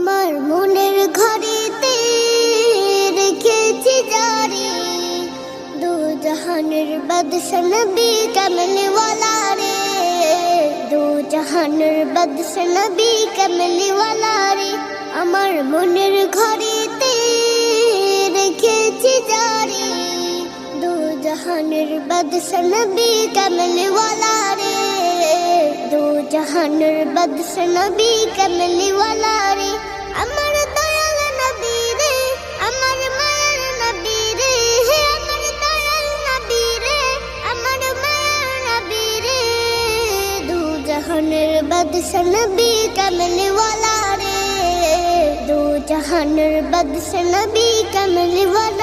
আমার মনের ঘরেতে রেখেছি জারি দু জাহানের বাদশা নবী কামলি ওয়ালা রে, দু জাহানের বাদশা নবী কামলি ওয়ালা রে। আমার মনের ঘরেতে রেখেছি জারি দু জাহানের বাদশা নবী কামলি ওয়ালা রে, দু জাহানের বাদশা নবী কামলি ওয়ালা রে। আমার দয়াল নবী রে, আমার মায়ের নবী রে, আমার দয়াল নবী রে, আমার মায়ের নবী রে, দু জাহানের বাদশা নবী কামলি ওয়ালা রে, দু জাহানের বাদশা নবী কামলি ওয়ালা।